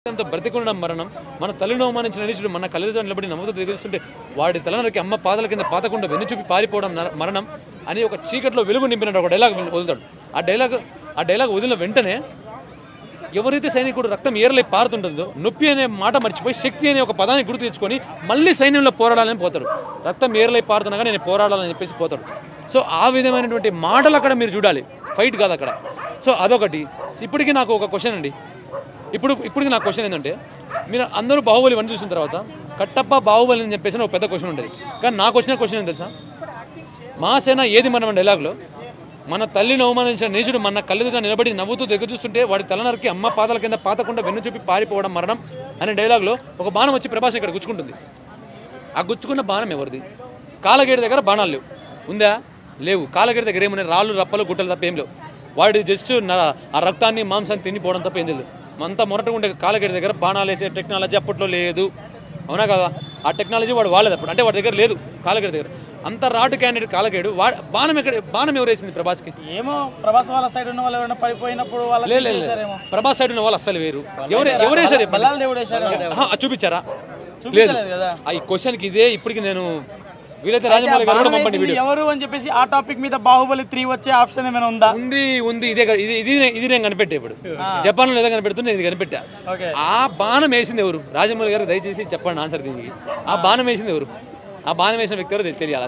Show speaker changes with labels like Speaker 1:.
Speaker 1: అంత బ్రతికుండడం మరణం మన తల్లిని అవమానించిన నీచుడు మన కళ్ళతో నిలబడి నవ్వుతూ దిగుస్తుంటే వాడి తలనరికి అమ్మ పాదల కింద పాతకుండా వెన్నుచూపి పారిపోవడం మరణం అని ఒక చీకట్లో వెలుగు నింపినట్టు ఒక డైలాగ్ వదులుతాడు. ఆ డైలాగ్ వదిలిన వెంటనే ఎవరైతే సైనికుడు రక్తం ఏర్లై పారుతుంటుందో నొప్పి అనే మాట మర్చిపోయి శక్తి అనే ఒక పదాన్ని గుర్తు తెచ్చుకొని మళ్ళీ సైన్యంలో పోరాడాలని పోతాడు. రక్తం ఏర్లై పారుతున్నాగా నేను పోరాడాలని చెప్పేసి పోతాడు. సో ఆ విధమైనటువంటి మాటలు అక్కడ మీరు చూడాలి, ఫైట్ కాదు అక్కడ. సో అదొకటి. ఇప్పటికీ నాకు ఒక క్వశ్చన్ అండి, ఇప్పటికి నాకు క్వశ్చన్ ఏంటంటే, మీరు అందరూ బాహుబలి వన్ చూసిన తర్వాత కట్టప్ప బాహుబలి అని చెప్పేసి ఒక పెద్ద క్వశ్చన్ ఉంటుంది. కానీ నాకు వచ్చిన క్వశ్చన్ ఏం తెలుసా, మా సేన ఏది మనం డైలాగ్లో మన తల్లిని అవమానించిన నీచుడు మన కళ్ళెదుట నిలబడి నవ్వుతూ చూస్తుంటే వాడి తలనరికి అమ్మ పాదాల కింద పాతకుండా వెన్ను చూపి పారిపోవడం మరణం అనే డైలాగ్లో ఒక బాణం వచ్చి ప్రభాస్ ఇక్కడ గుచ్చుకుంటుంది. ఆ గుచ్చుకున్న బాణం ఎవరిది? కాలగేడి దగ్గర బాణాలు లేవు, ఉందా? లేవు. కాలగేడి దగ్గర ఏమున్నాయి? రాళ్ళు రప్పలు గుట్టలు తప్ప ఏం లేవు. వాడి జస్ట్ ఆ రక్తాన్ని మాంసాన్ని తినిపోవడం తప్ప ఏం తెలియదు. అంతా మొరటగా ఉండే కాలగేడి దగ్గర బాణాలు వేసే టెక్నాలజీ అప్పట్లో లేదు, అవునా కదా? ఆ టెక్నాలజీ వాడు వాడలేదు అప్పుడు, అంటే వాడి దగ్గర లేదు. కాలగేడి దగ్గర అంత రాటు క్యాండిడేట్ కాలగేడు. బాణం ఎవరు వేసింది ప్రభాస్కి?
Speaker 2: ఏమో ప్రభాస్ వాళ్ళ సైడ్ ఉన్న వాళ్ళు ఎవరైనా పడిపోయినప్పుడు
Speaker 1: ప్రభాస్ సైడ్ ఉన్న వాళ్ళు అస్సలు వేరు. ఎవరేసారు? చూపించారా? లేదు. ఈ క్వశ్చన్కి ఇదే ఇప్పటికి నేను వీలైతే రాజమౌళి గారు కూడా పంపండి వీడియో
Speaker 2: ఎవరు అని చెప్పేసి ఆ టాపిక్ మీద బాహుబలి 3 వచ్చే ఆప్షన్ ఏమైనా ఉందా?
Speaker 1: ఉంది. ఇది నేను కనిపెట్టా. ఇప్పుడు జపాన్ లో ఏదో కనిపెడుతుంది, ఇది కనిపెట్టా. ఆ బాణం వేసింది ఎవరు? రాజమౌళి గారు దయచేసి చెప్పండి ఆన్సర్ దీనికి. ఆ బాణం వేసింది ఎవరు? ఆ బాణం వేసిన వ్యక్తి ఎవరు తెలియాలి.